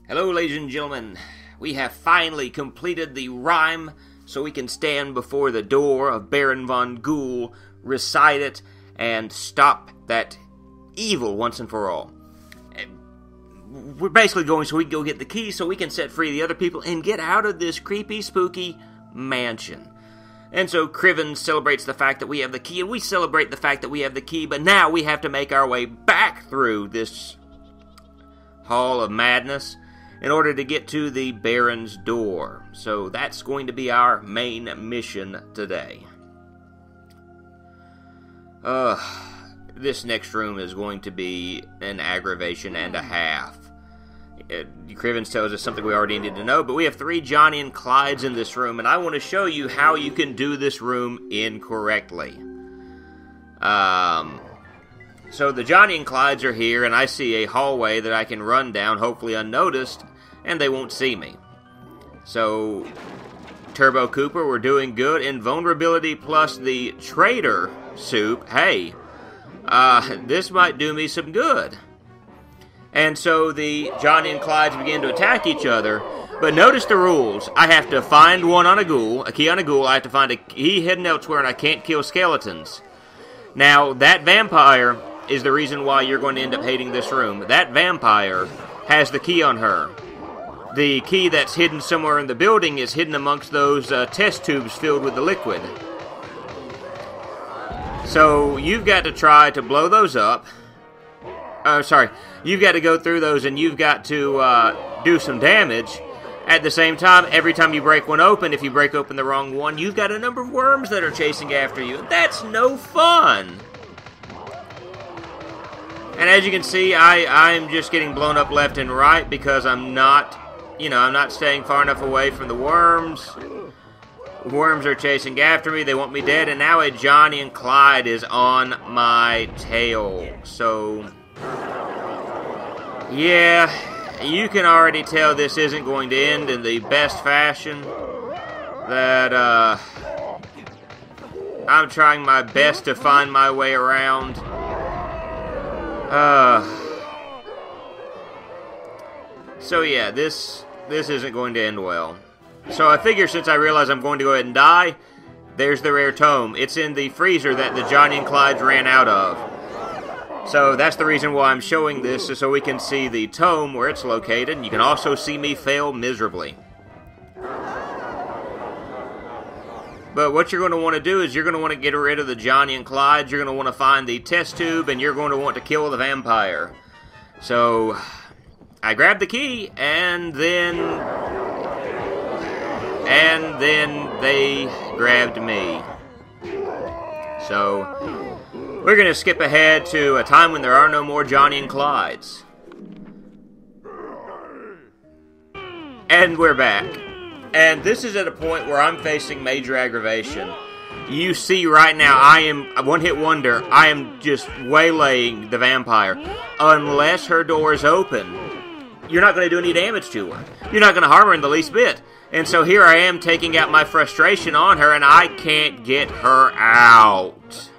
Hello, ladies and gentlemen. We have finally completed the rhyme, so we can stand before the door of Baron von Ghoul, recite it, and stop that evil once and for all. We're basically going so we can go get the key so we can set free the other people and get out of this creepy, spooky mansion. And so Criven celebrates the fact that we have the key, and we celebrate the fact that we have the key, but now we have to make our way back through this hall of madness in order to get to the Baron's door. So that's going to be our main mission today. This next room is going to be an aggravation and a half. Crivens tells us something we already need to know, but we have 3 Johnny and Clydes in this room, and I want to show you how you can do this room incorrectly. So the Johnny and Clydes are here, and I see a hallway that I can run down, hopefully unnoticed, and they won't see me. So, Turbo Cooper, we're doing good. Invulnerability plus the Traitor Soup, hey, this might do me some good. And so the Johnny and Clydes begin to attack each other, but notice the rules. I have to find one on a ghoul, a key on a ghoul, I have to find a key hidden elsewhere, and I can't kill skeletons. Now, that vampire is the reason why you're going to end up hating this room. That vampire has the key on her. The key that's hidden somewhere in the building is hidden amongst those test tubes filled with the liquid. So you've got to try to blow those up. You've got to go through those and you've got to do some damage. At the same time, every time you break one open, if you break open the wrong one, you've got a number of worms that are chasing after you. That's no fun! And as you can see, I'm just getting blown up left and right because I'm not staying far enough away from the worms. Worms are chasing after me, they want me dead, and now a Johnny and Clyde is on my tail. So, yeah, you can already tell this isn't going to end in the best fashion. That, I'm trying my best to find my way around. So yeah, this isn't going to end well. So I figure since I realize I'm going to go ahead and die, there's the rare tome. It's in the freezer that the Johnny and Clydes ran out of. So that's the reason why I'm showing this, is so we can see the tome where it's located, and you can also see me fail miserably. But what you're going to want to do is you're going to want to get rid of the Johnny and Clydes, you're going to want to find the test tube, and you're going to want to kill the vampire. So, I grabbed the key, and then they grabbed me. So, we're going to skip ahead to a time when there are no more Johnny and Clydes. And we're back. And this is at a point where I'm facing major aggravation. You see right now, I am a one-hit wonder. I am just waylaying the vampire. Unless her door is open, you're not going to do any damage to her. You're not going to harm her in the least bit. And so here I am taking out my frustration on her, and I can't get her out.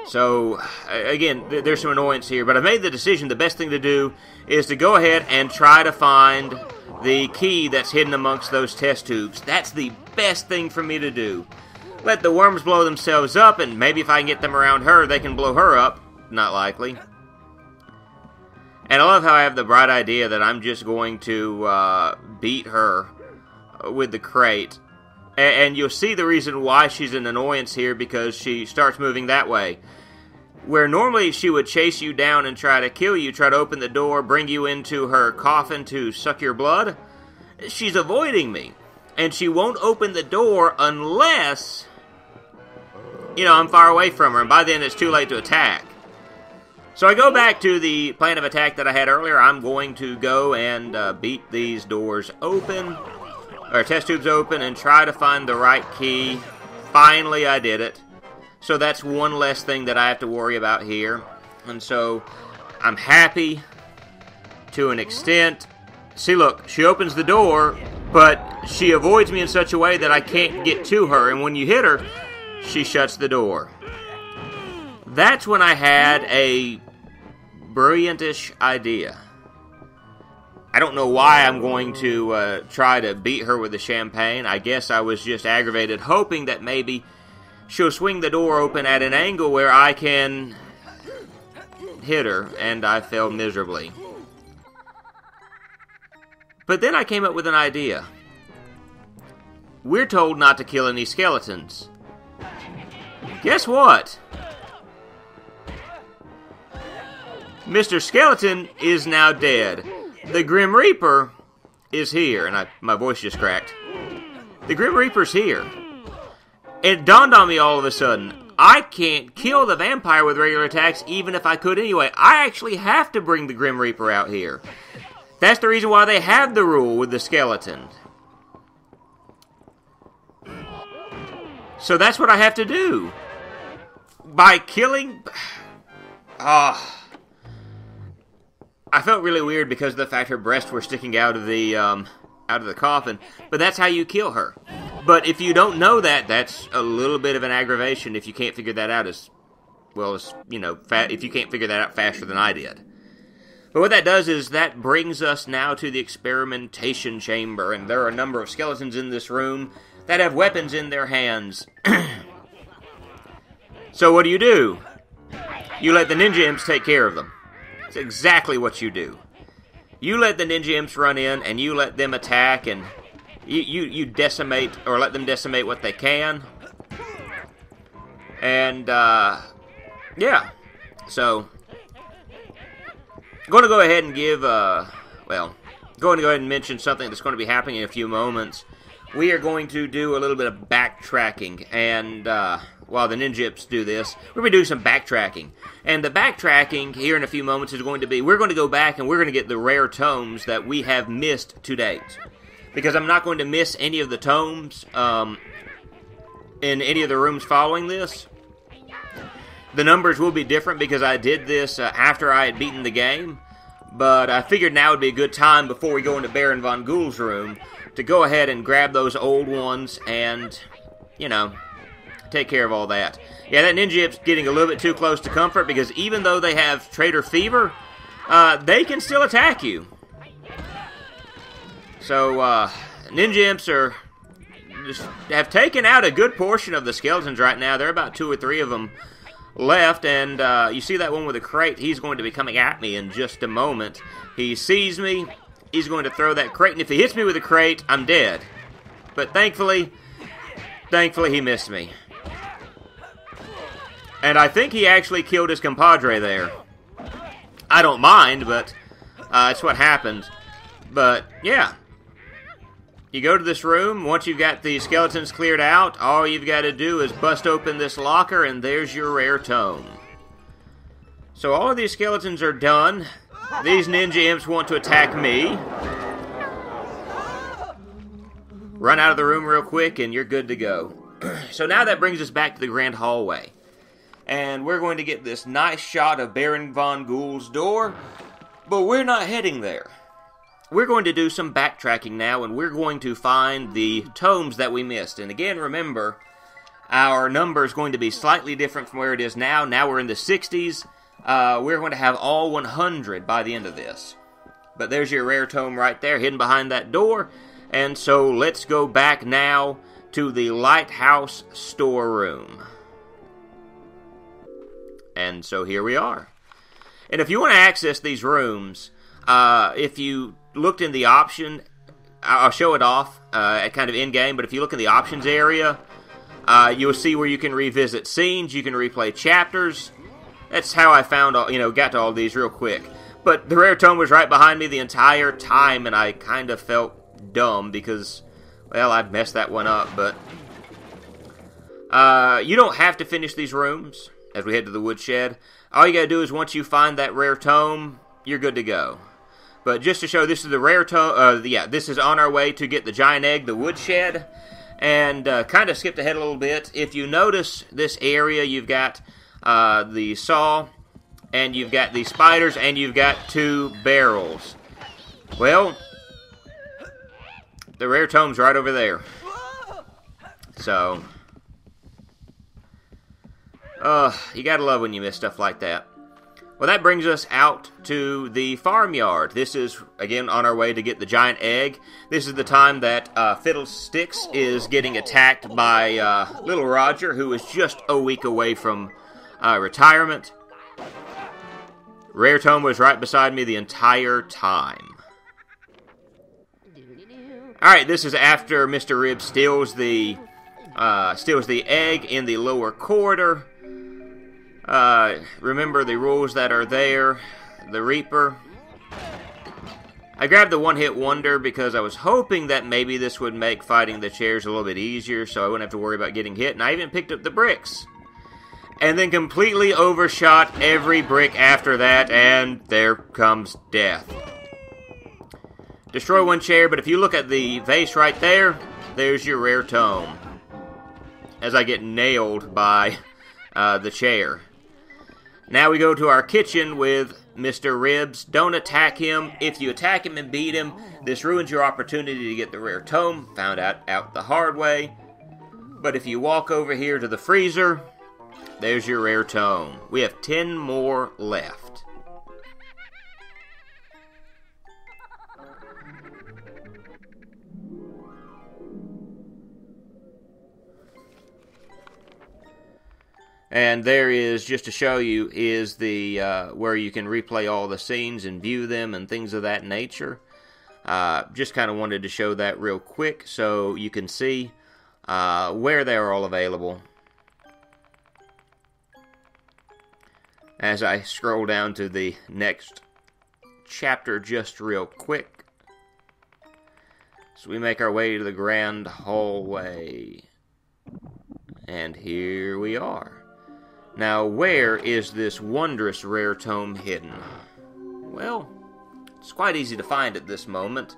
So, again, there's some annoyance here, but I made the decision the best thing to do is to go ahead and try to find the key that's hidden amongst those test tubes. That's the best thing for me to do. Let the worms blow themselves up, and maybe if I can get them around her, they can blow her up. Not likely. And I love how I have the bright idea that I'm just going to beat her with the crate. And you'll see the reason why she's an annoyance here, because she starts moving that way. Where normally she would chase you down and try to kill you, try to open the door, bring you into her coffin to suck your blood, she's avoiding me. And she won't open the door unless, I'm far away from her, and by then it's too late to attack. So I go back to the plan of attack that I had earlier. I'm going to go and beat these doors open, or test tubes open, and try to find the right key. Finally I did it. So that's one less thing that I have to worry about here. And so I'm happy to an extent. See, look, she opens the door, but she avoids me in such a way that I can't get to her. And when you hit her, she shuts the door. That's when I had a brilliantish idea. I don't know why I'm going to try to beat her with the champagne. I guess I was just aggravated, hoping that maybe she'll swing the door open at an angle where I can hit her, and I failed miserably. But then I came up with an idea. We're told not to kill any skeletons. Guess what? Mr. Skeleton is now dead. The Grim Reaper is here. And my voice just cracked. The Grim Reaper's here. It dawned on me all of a sudden. I can't kill the vampire with regular attacks even if I could anyway. I actually have to bring the Grim Reaper out here. That's the reason why they have the rule with the skeleton. So that's what I have to do. By killing... I felt really weird because of the fact her breasts were sticking out of the coffin. But that's how you kill her. But if you don't know that, that's a little bit of an aggravation if you can't figure that out as well as, you know, if you can't figure that out faster than I did. But what that does is that brings us now to the experimentation chamber. And there are a number of skeletons in this room that have weapons in their hands. So what do? You let the ninja imps take care of them. That's exactly what you do. You let the ninja imps run in, and you let them attack, and you decimate, or let them decimate what they can. And, yeah. So, I'm going to go ahead and give, going to go ahead and mention something that's going to be happening in a few moments. We are going to do a little bit of backtracking, and while the ninja imps do this, we're going to do some backtracking. And the backtracking here in a few moments is going to be, we're going to go back and we're going to get the rare tomes that we have missed to date. Because I'm not going to miss any of the tomes in any of the rooms following this. The numbers will be different because I did this after I had beaten the game. But I figured now would be a good time before we go into Baron Von Ghoul's room to go ahead and grab those old ones and, you know, take care of all that. Yeah, that ninja imp's getting a little bit too close to comfort because even though they have traitor fever, they can still attack you. So, ninja imps have taken out a good portion of the skeletons right now. There are about 2 or 3 of them left, and you see that one with a crate. He's going to be coming at me in just a moment. He sees me. He's going to throw that crate, and if he hits me with a crate, I'm dead. But thankfully he missed me. And I think he actually killed his compadre there. I don't mind, but it's what happened. But, yeah. You go to this room. Once you've got the skeletons cleared out, all you've got to do is bust open this locker, and there's your rare tome. So all of these skeletons are done. These ninja imps want to attack me. Run out of the room real quick, and you're good to go. So now that brings us back to the grand hallway. And we're going to get this nice shot of Baron Von Ghoul's door, but we're not heading there. We're going to do some backtracking now, and we're going to find the tomes that we missed. And again, remember, our number is going to be slightly different from where it is now. Now we're in the 60s. We're going to have all 100 by the end of this. But there's your rare tome right there, hidden behind that door. And so let's go back now to the Lighthouse storeroom. And so here we are. And if you want to access these rooms, if you looked in the option, I'll show it off at kind of in-game, but if you look in the options area, you'll see where you can revisit scenes, you can replay chapters. That's how I found, got to all these real quick. But the rare tome was right behind me the entire time, and I kind of felt dumb because, well, I'd messed that one up. But you don't have to finish these rooms as we head to the woodshed. All you gotta do is once you find that rare tome, you're good to go. But just to show, this is the rare tome. This is on our way to get the giant egg, the woodshed. And kind of skipped ahead a little bit. If you notice this area, you've got the saw, and you've got the spiders, and you've got 2 barrels. Well, the rare tome's right over there. So, you gotta love when you miss stuff like that. Well, that brings us out to the farmyard. This is, again, on our way to get the giant egg. This is the time that Fiddlesticks is getting attacked by Little Roger, who is just a week away from retirement. Rare Tome was right beside me the entire time. Alright, this is after Mr. Rib steals the egg in the lower corridor. Remember the rules that are there. The Reaper. I grabbed the one-hit wonder because I was hoping that maybe this would make fighting the chairs a little bit easier, so I wouldn't have to worry about getting hit, and I even picked up the bricks. And then completely overshot every brick after that, and there comes death. Destroy one chair, but if you look at the vase right there, there's your rare tome. As I get nailed by the chair. Now we go to our kitchen with Mr. Ribs. Don't attack him. If you attack him and beat him, this ruins your opportunity to get the rare tome. Found out the hard way. But if you walk over here to the freezer, there's your rare tome. We have 10 more left. And there is, just to show you, is the where you can replay all the scenes and view them and things of that nature. Just kind of wanted to show that real quick so you can see where they are all available. As I scroll down to the next chapter just real quick. So we make our way to the grand hallway. And here we are. Now, where is this wondrous rare tome hidden? Well, it's quite easy to find at this moment.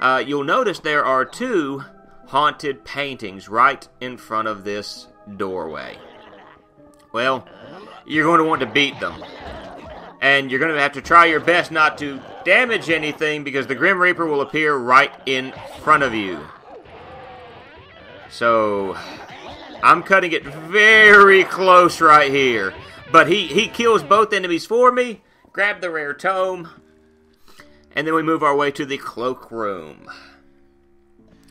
You'll notice there are 2 haunted paintings right in front of this doorway. Well, you're going to want to beat them. And you're going to have to try your best not to damage anything because the Grim Reaper will appear right in front of you. So I'm cutting it very close right here. But he kills both enemies for me. Grab the rare tome. And then we move our way to the cloakroom.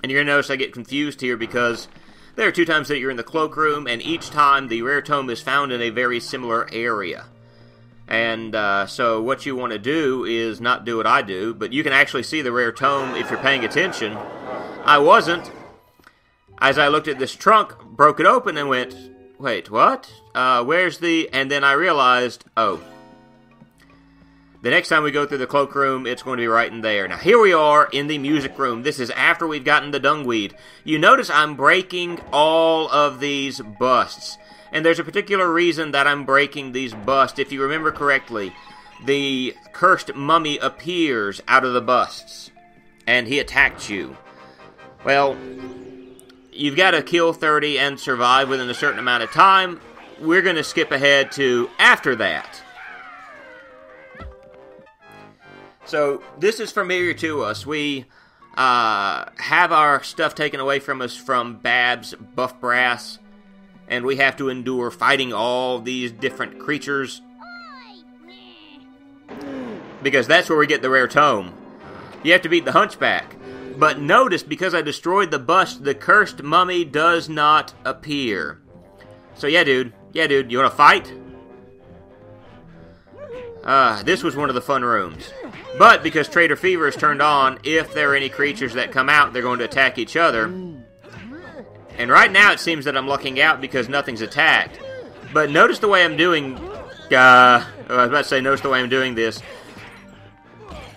And you're going to notice I get confused here because there are 2 times that you're in the cloakroom, and each time the rare tome is found in a very similar area. And so what you want to do is not do what I do, but you can actually see the rare tome if you're paying attention. I wasn't. As I looked at this trunk, broke it open and went, wait, what? Where's the... And then I realized, oh. The next time we go through the cloakroom, it's going to be right in there. Now, here we are in the music room. This is after we've gotten the dungweed. You notice I'm breaking all of these busts. And there's a particular reason that I'm breaking these busts. If you remember correctly, the cursed mummy appears out of the busts. And he attacked you. Well, you've got to kill 30 and survive within a certain amount of time. We're going to skip ahead to after that. So, this is familiar to us. We have our stuff taken away from us from Babs Buff Brass, and we have to endure fighting all these different creatures. Because that's where we get the rare tome. You have to beat the Hunchback. But notice, because I destroyed the bust, the cursed mummy does not appear. So yeah, dude, you want to fight? This was one of the fun rooms. But because Trader Fever is turned on, if there are any creatures that come out, they're going to attack each other. And right now it seems that I'm lucking out because nothing's attacked. But notice the way I'm doing... I was about to say, notice the way I'm doing this.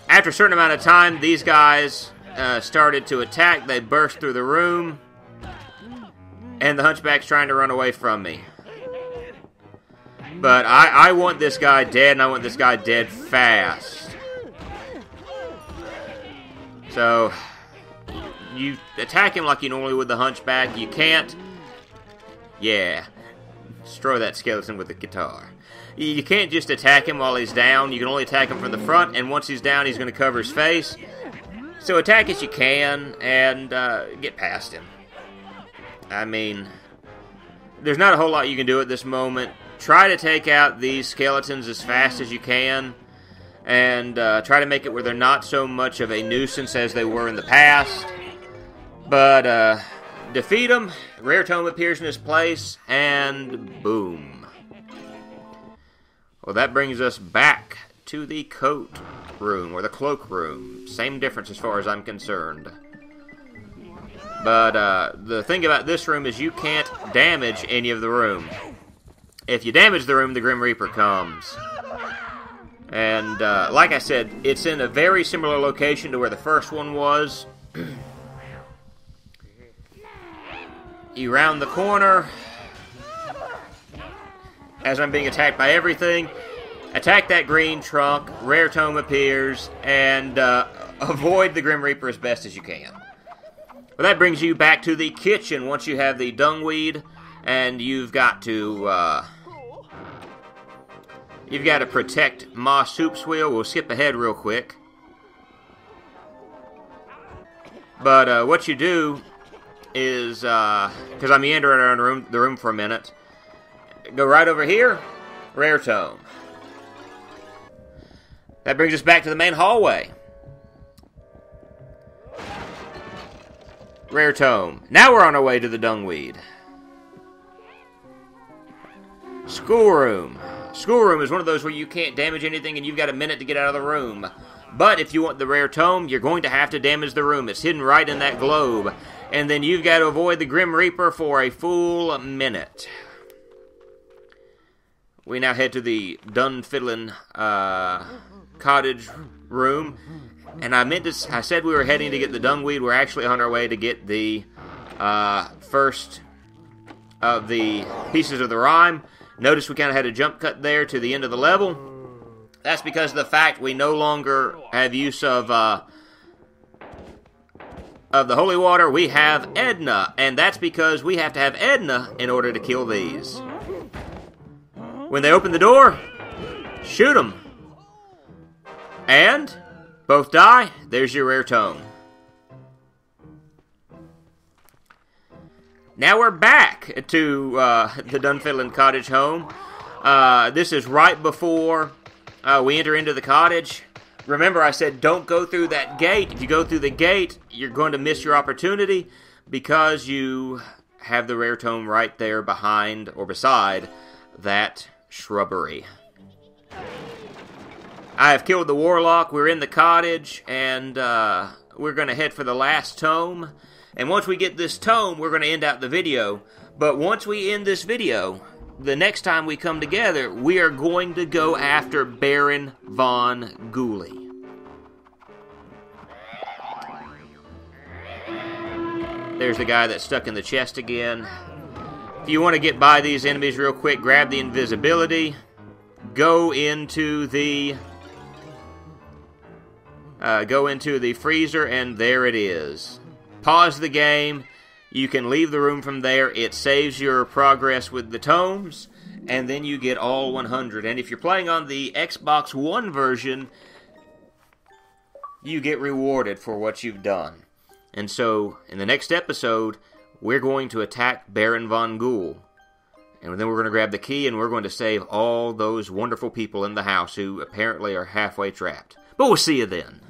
After a certain amount of time, these guys started to attack. They burst through the room. And the Hunchback's trying to run away from me. But I want this guy dead, and I want this guy dead fast. So, you attack him like you normally would the Hunchback. You can't. Yeah. Destroy that skeleton with the guitar. You can't just attack him while he's down. You can only attack him from the front, and once he's down, he's going to cover his face. So attack as you can, and get past him. I mean, there's not a whole lot you can do at this moment. try to take out these skeletons as fast as you can, and try to make it where they're not so much of a nuisance as they were in the past. But defeat them, rare tome appears in its place, and boom. Well, that brings us back to the coat room, or the cloak room. Same difference as far as I'm concerned. But the thing about this room is you can't damage any of the room. If you damage the room, the Grim Reaper comes. And like I said, it's in a very similar location to where the first one was. You round the corner. As I'm being attacked by everything, attack that green trunk, rare tome appears, and avoid the Grim Reaper as best as you can. Well, that brings you back to the kitchen once you have the dungweed, and you've got to protect Ma Soup's wheel. We'll skip ahead real quick. But what you do is, because I'm meandering around the room for a minute, go right over here, rare tome. That brings us back to the main hallway. Rare tome. Now we're on our way to the dungweed. Schoolroom. Schoolroom is one of those where you can't damage anything and you've got a minute to get out of the room. But if you want the rare tome, you're going to have to damage the room. It's hidden right in that globe. And then you've got to avoid the Grim Reaper for a full minute. We now head to the Dunfiddlin cottage room. And I said we were heading to get the dungweed. We're actually on our way to get the first of the pieces of the rhyme. Notice we kind of had a jump cut there to the end of the level. That's because of the fact we no longer have use of the holy water. We have Edna, and that's because we have to have Edna in order to kill these. When they open the door, shoot them. And both die. There's your rare tome. Now we're back to the Dunfiddlin cottage home. This is right before we enter into the cottage. Remember, I said don't go through that gate. If you go through the gate, you're going to miss your opportunity because you have the rare tome right there behind or beside that shrubbery. I have killed the warlock. We're in the cottage, and we're going to head for the last tome. And once we get this tome, we're going to end out the video. But once we end this video, the next time we come together, we are going to go after Baron von Ghoulie. There's the guy that's stuck in the chest again. If you want to get by these enemies real quick, grab the invisibility. Go into the freezer, and there it is. Pause the game. You can leave the room from there. It saves your progress with the tomes, and then you get all 100. And if you're playing on the Xbox One version, you get rewarded for what you've done. And so, in the next episode, we're going to attack Baron von Ghoul. And then we're going to grab the key, and we're going to save all those wonderful people in the house who apparently are halfway trapped. But we'll see you then.